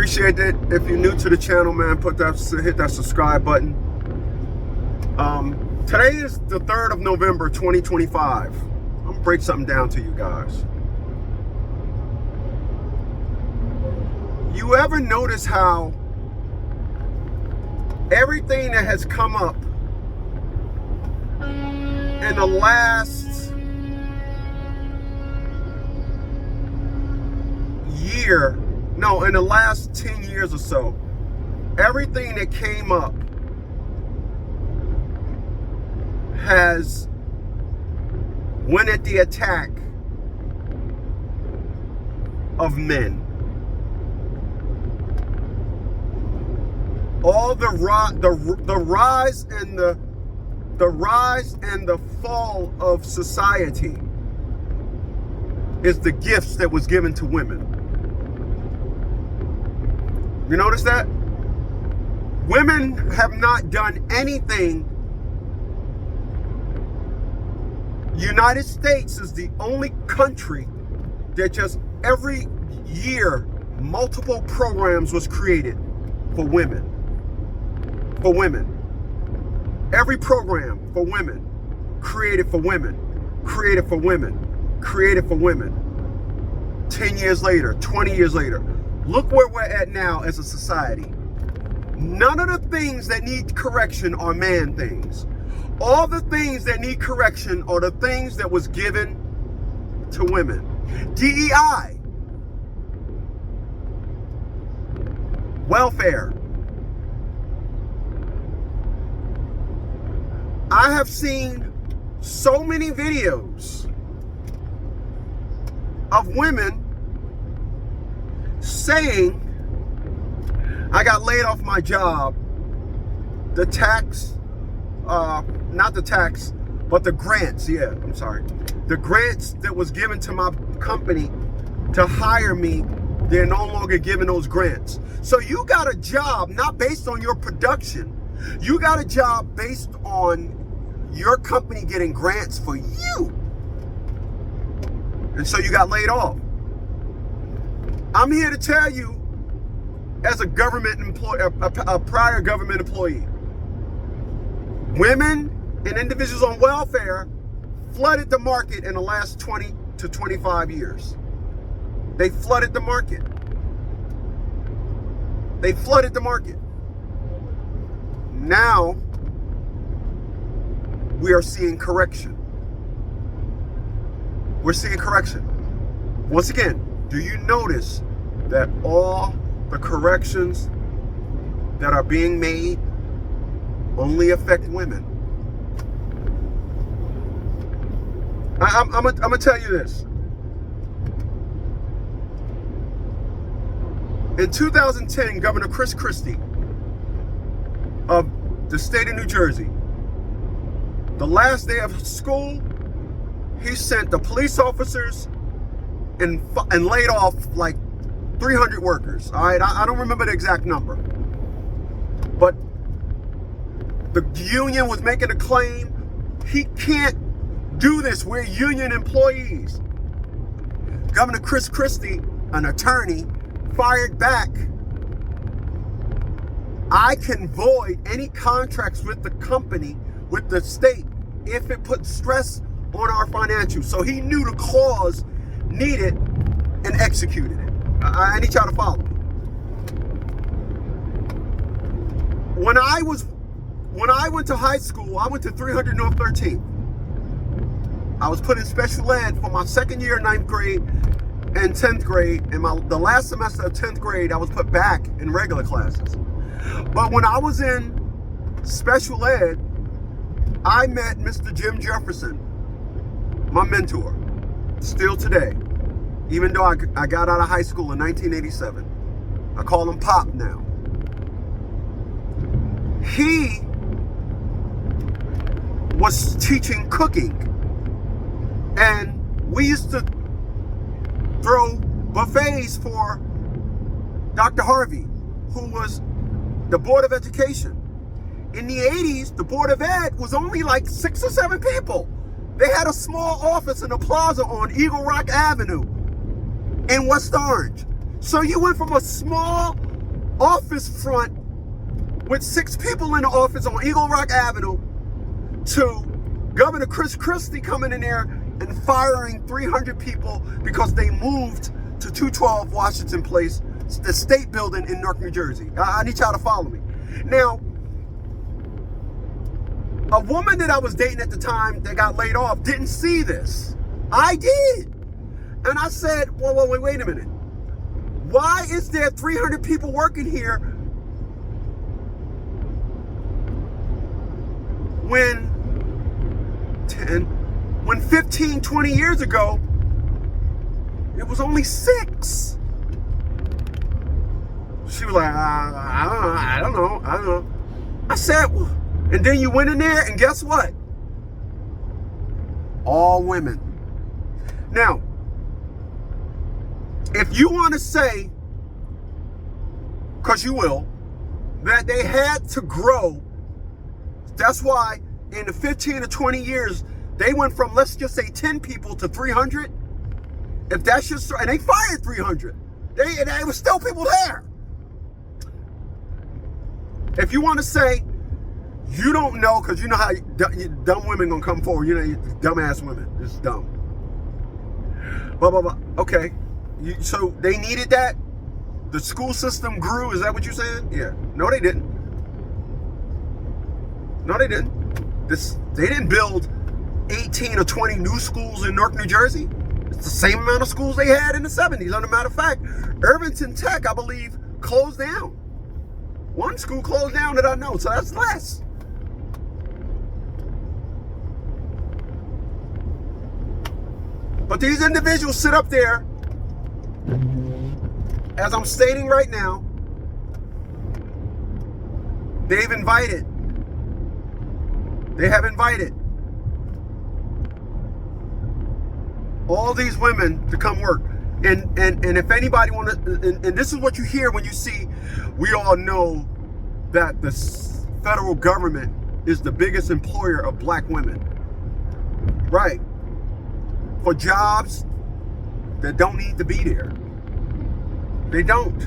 Appreciate it. If you're new to the channel, man, hit that subscribe button. Today is the 3rd of November, 2025. I'm gonna break something down to you guys. You ever notice how everything that has come up in the last year, no, in the last 10 years or so, everything that came up has went at the attack of men. All the rise and the fall of society is the gifts that was given to women. You notice that? Women have not done anything. United States is the only country that just every year multiple programs was created for women. For women. Every program for women, created for women, created for women, created for women. 10 years later, 20 years later, look where we're at now as a society. None of the things that need correction are man things. All the things that need correction are the things that was given to women. DEI, welfare. I have seen so many videos of women saying, I got laid off my job. The tax, not the tax, but the grants, the grants that was given to my company to hire me, they're no longer giving those grants. So you got a job not based on your production. You got a job based on your company getting grants for you. And so you got laid off. I'm here to tell you, as a government employee, a prior government employee, women and individuals on welfare flooded the market in the last 20 to 25 years. They flooded the market. They flooded the market. Now, we are seeing correction. We're seeing correction. Once again, do you notice that all the corrections that are being made only affect women? I'm gonna tell you this. In 2010, Governor Chris Christie of the state of New Jersey, the last day of school, he sent the police officers and laid off like 300 workers. All right, I don't remember the exact number, but the union was making a claim. He can't do this. We're union employees. Governor Chris Christie, an attorney, fired back. I can void any contracts with the company, with the state, if it puts stress on our financials. So he knew the clause needed and executed it. I need y'all to follow me. When I went to high school, I went to 300 North 13th. I was put in special ed for my second year, 9th grade and 10th grade. And the last semester of 10th grade, I was put back in regular classes. But when I was in special ed, I met Mr. Jim Jefferson, my mentor, still today, even though I got out of high school in 1987. I call him Pop now. He was teaching cooking, and we used to throw buffets for Dr. Harvey, who was the Board of Education. In the 80s, the Board of Ed was only like 6 or 7 people. They had a small office in a plaza on Eagle Rock Avenue in West Orange. So you went from a small office front with 6 people in the office on Eagle Rock Avenue to Governor Chris Christie coming in there and firing 300 people because they moved to 212 Washington Place, the state building in Newark, New Jersey. I need y'all to follow me. Now, a woman that I was dating at the time that got laid off didn't see this. I did. And I said, whoa, wait a minute. Why is there 300 people working here when 15, 20 years ago, it was only 6? She was like, I don't know. I said, and then you went in there and guess what? All women. Now, if you want to say, because you will, that they had to grow, that's why in the 15 to 20 years, they went from, let's just say 10 people to 300. If that's your story, and they fired 300. There was still people there. If you want to say, you don't know, because you know how dumb women gonna come forward. You know, dumbass women. It's dumb. Blah, blah, blah. Okay. So they needed that? The school system grew? Is that what you're saying? Yeah. No, they didn't. No, they didn't. They didn't build 18 or 20 new schools in Newark, New Jersey. It's the same amount of schools they had in the 70s. As a matter of fact, Irvington Tech, I believe, closed down. One school closed down that I know, so that's less. But these individuals sit up there, as I'm stating right now, they have invited all these women to come work. And if anybody want to, and this is what you hear when you see, we all know that the federal government is the biggest employer of black women. Right. For jobs that don't need to be there. They don't.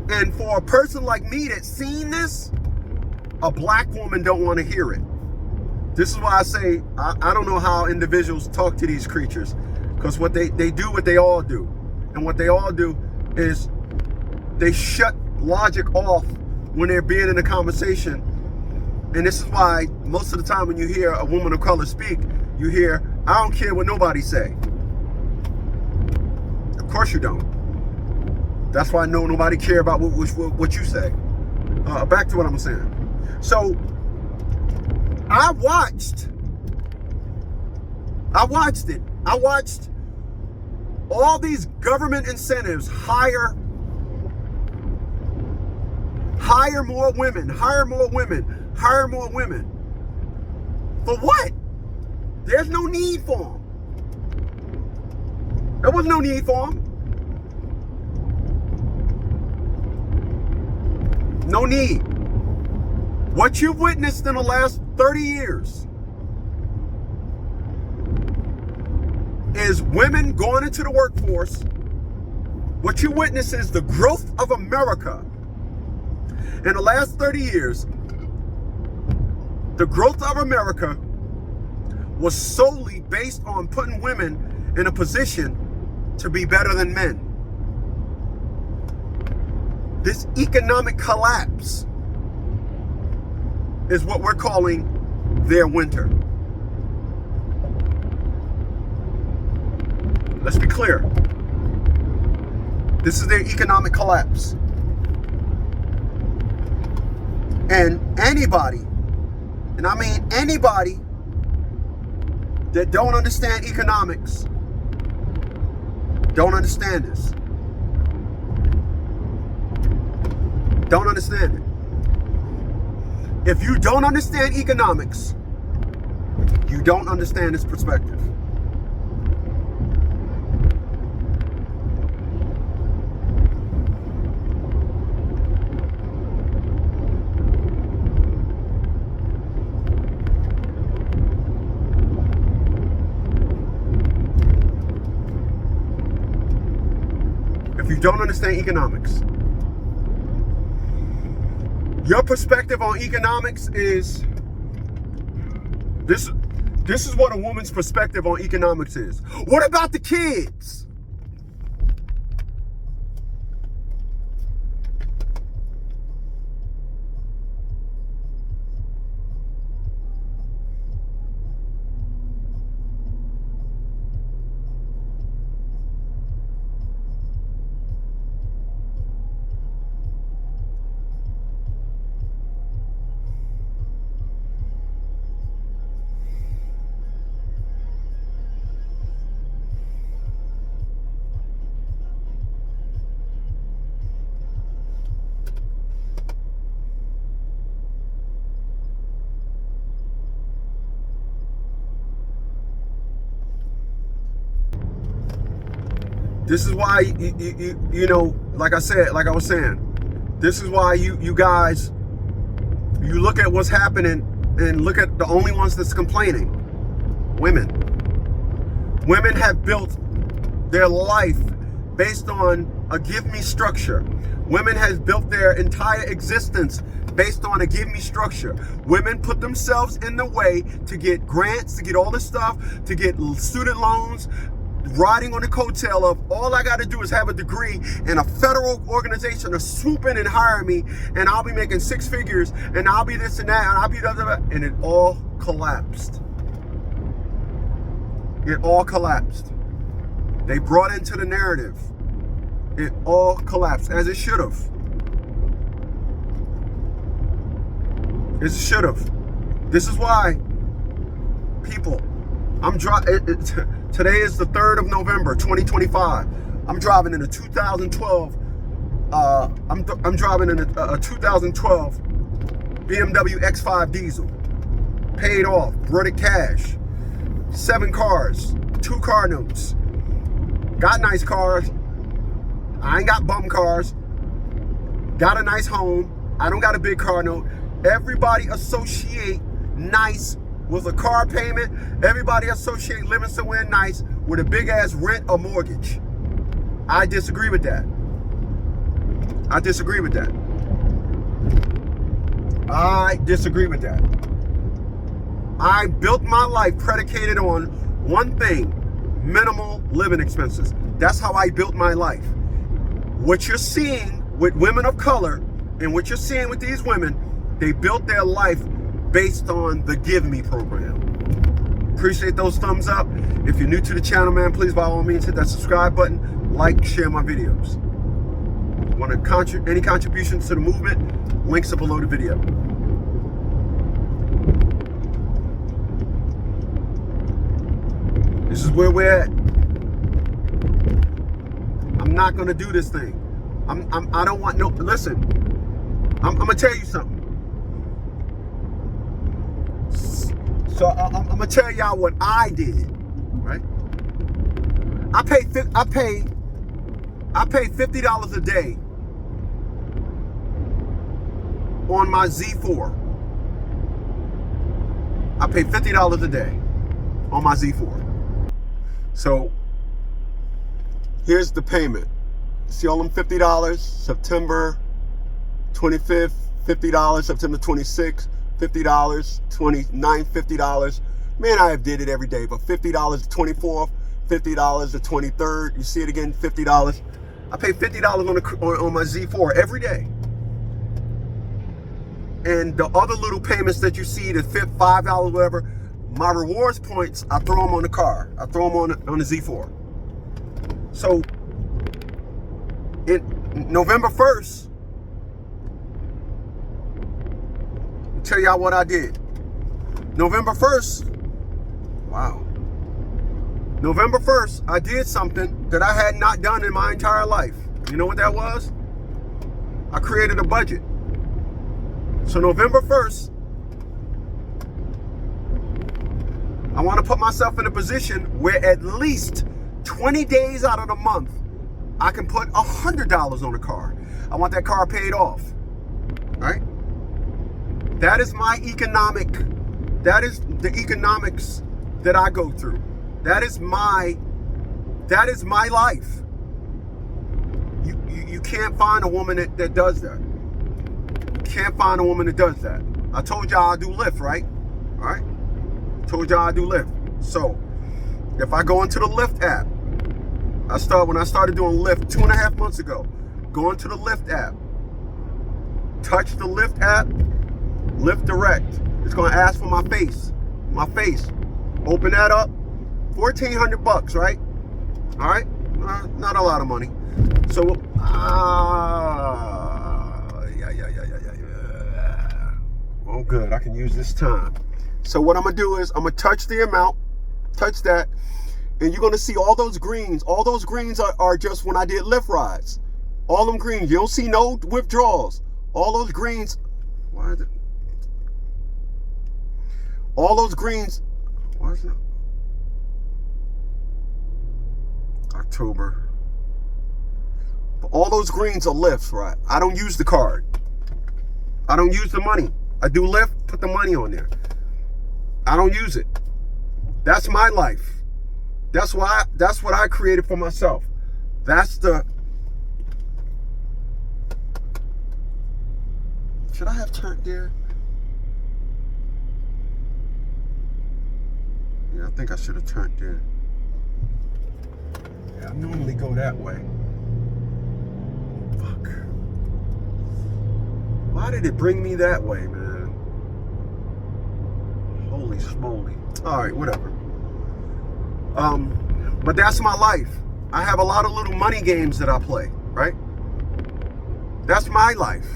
And for a person like me that's seen this, a black woman don't want to hear it. This is why I say, I don't know how individuals talk to these creatures. Because what they do what they all do. And what they all do is they shut logic off when they're being in a conversation. And this is why most of the time when you hear a woman of color speak, you hear, I don't care what nobody say. Of course you don't. That's why I know nobody care about what you say. Back to what I'm saying. So I watched it. I watched all these government incentives, hire more women, hire more women, hire more women. For what? There's no need for them. There was no need for them. No need. What you've witnessed in the last 30 years is women going into the workforce. What you witness is the growth of America. In the last 30 years, the growth of America was solely based on putting women in a position to be better than men. This economic collapse is what we're calling their winter. Let's be clear. This is their economic collapse. And anybody, and I mean anybody, that don't understand economics, don't understand this. Don't understand it. If you don't understand economics, you don't understand this perspective. If you don't understand economics, Your perspective on economics is this. This is what a woman's perspective on economics is. What about the kids? This is why you know, like I was saying, this is why you guys, you look at what's happening and look at the only ones that's complaining. Women. Women have built their life based on a give me structure. Women has built their entire existence based on a give me structure. Women put themselves in the way to get grants, to get all this stuff, to get student loans, riding on the coattail of all I got to do is have a degree and a federal organization to swoop in and hire me, and I'll be making six figures, and I'll be this and that, and I'll be that, and it all collapsed. It all collapsed. They brought into the narrative. It all collapsed, as it should have. It should have. This is why people, today is the 3rd of November, 2025. I'm driving in a 2012. I'm driving in a 2012 BMW X5 diesel, paid off, brought it cash. 7 cars, 2 car notes. Got nice cars. I ain't got bum cars. Got a nice home. I don't got a big car note. Everybody associate nice with a car payment. Everybody associate living somewhere nice with a big ass rent or mortgage. I disagree with that. I disagree with that. I disagree with that. I built my life predicated on one thing: minimal living expenses. That's how I built my life. What you're seeing with women of color and what you're seeing with these women, they built their life based on the Give Me program. Appreciate those thumbs up. If you're new to the channel, man, please by all means hit that subscribe button, like, share my videos. Want to any contributions to the movement? Links are below the video. This is where we're at. I'm not gonna do this thing. I don't want no. Listen, I'm gonna tell you something. So I'm gonna tell y'all what I did. Right? I pay $50 a day on my Z4. I pay $50 a day on my Z4. So here's the payment. See all them $50? September 25th, $50. September 26th, $50. 29th, $50. Man, I have did it every day. But $50 the 24th, $50 the 23rd. You see it again, $50. I pay $50 on my Z4 every day. And the other little payments that you see, the $5, whatever, my rewards points, I throw them on the car. I throw them on the Z4. So, November 1st, I'll tell y'all what I did. November 1st, wow. November 1st, I did something that I had not done in my entire life. You know what that was? I created a budget. So November 1st, I want to put myself in a position where at least 20 days out of the month, I can put $100 on a car. I want that car paid off, right? That is my that is the economics that I go through. That is my life. You can't find a woman that does that. can't find a woman that does that. I told y'all I do Lyft, right? All right? Told y'all I do Lyft. So, if I go into the Lyft app, when I started doing Lyft 2.5 months ago, go into the Lyft app, touch the Lyft app, Lyft Direct. It's gonna ask for my face. Open that up, $1,400, right? All right, not a lot of money. So, oh good, I can use this time. So what I'm gonna do is I'm gonna touch the amount, touch that, and you're gonna see all those greens. All those greens are just when I did Lyft rides. All them greens, you don't see no withdrawals. All those greens, why is it? All those greens, why is it? October. But all those greens are Lyfts, right? I don't use the card. I don't use the money. I do Lyft, put the money on there. I don't use it. That's my life. That's what I created for myself. Should I have turned there? Yeah, I think I should have turned there. Yeah, I normally go that way. Fuck. Why did it bring me that way, man? Holy smoly. All right, whatever. But that's my life. I have a lot of little money games that I play, right? That's my life.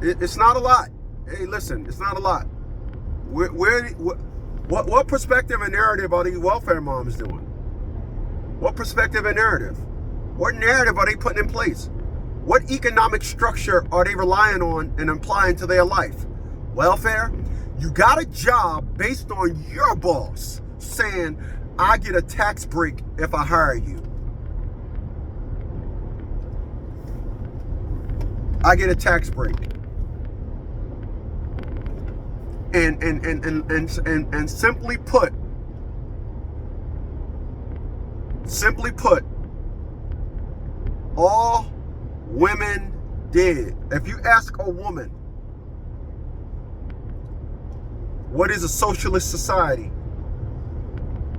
It's not a lot. Hey, listen, it's not a lot. What perspective and narrative are these welfare moms doing? What perspective and narrative? What narrative are they putting in place? What economic structure are they relying on and applying to their life? Welfare? You got a job based on your boss saying, I get a tax break if I hire you. I get a tax break. And simply put, all women did. If you ask a woman, what is a socialist society?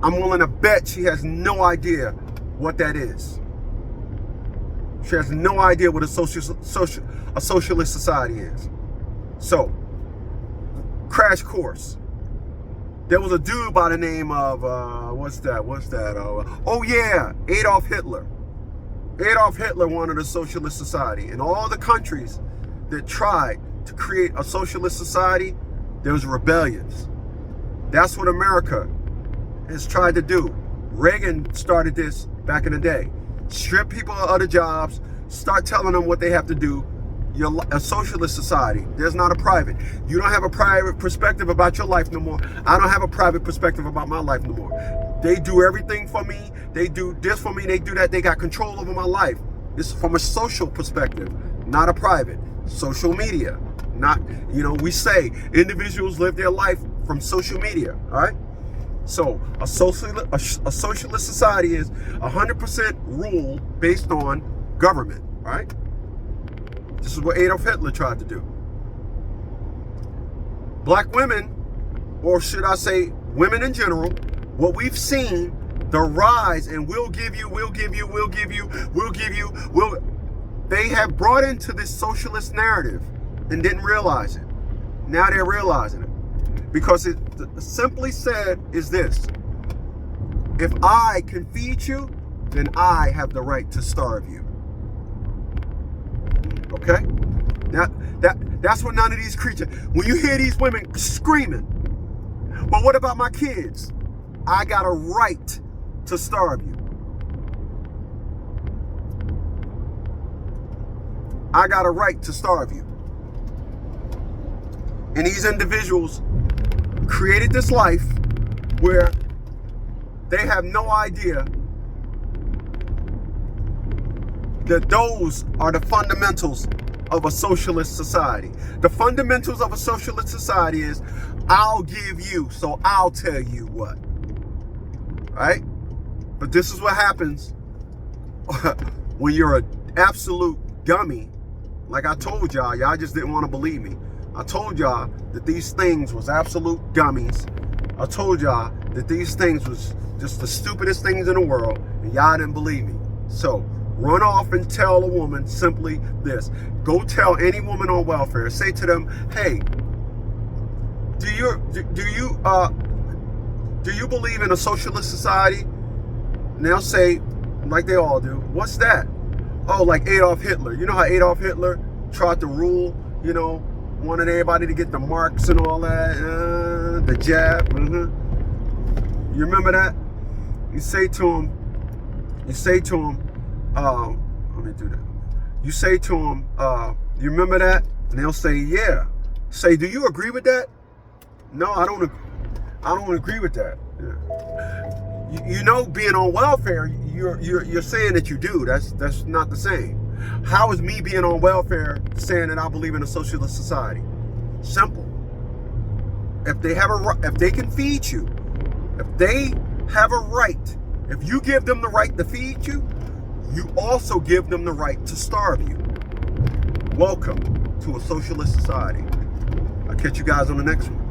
I'm willing to bet she has no idea what that is. She has no idea what a socialist society is. So, crash course. There was a dude by the name of, oh yeah, Adolf Hitler. Adolf Hitler wanted a socialist society. In all the countries that tried to create a socialist society, there was rebellions. That's what America has tried to do. Reagan started this back in the day. Strip people of other jobs, start telling them what they have to do. You're a socialist society. There's not a private. You don't have a private perspective about your life no more. I don't have a private perspective about my life no more. They do everything for me. They do this for me. They do that. They got control over my life. This is from a social perspective, not a private. Social media, not, we say individuals live their life from social media, all right? So a socialist society is 100% rule based on government, right? This is what Adolf Hitler tried to do. Black women, or should I say women in general, what we've seen, the rise and they have brought into this socialist narrative and didn't realize it. Now they're realizing it. Because it simply said is this: if I can feed you, then I have the right to starve you. Okay? Now that's what none of these creatures. When you hear these women screaming, but what about my kids? I got a right to starve you. I got a right to starve you. And these individuals created this life where they have no idea that those are the fundamentals of a socialist society. The fundamentals of a socialist society is, I'll give you, so I'll tell you what. Right? But this is what happens when you're an absolute dummy. Like I told y'all just didn't want to believe me. I told y'all that these things was absolute dummies. I told y'all that these things was just the stupidest things in the world, and y'all didn't believe me. So run off and tell a woman simply this. Go tell any woman on welfare. Say to them, hey, do you believe in a socialist society? And they'll say, like they all do, what's that? Oh, like Adolf Hitler. You know how Adolf Hitler tried to rule, you know, wanted everybody to get the marks and all that, the jab. You remember that? You say to him, let me do that. You say to him, you remember that? And they'll say, yeah. Say, do you agree with that? No, I don't agree with that. Yeah. You know, being on welfare, you're saying that you do. That's not the same. How is me being on welfare saying that I believe in a socialist society? Simple. If they can feed you, if they have a right, if you give them the right to feed you, you also give them the right to starve you. Welcome to a socialist society. I'll catch you guys on the next one.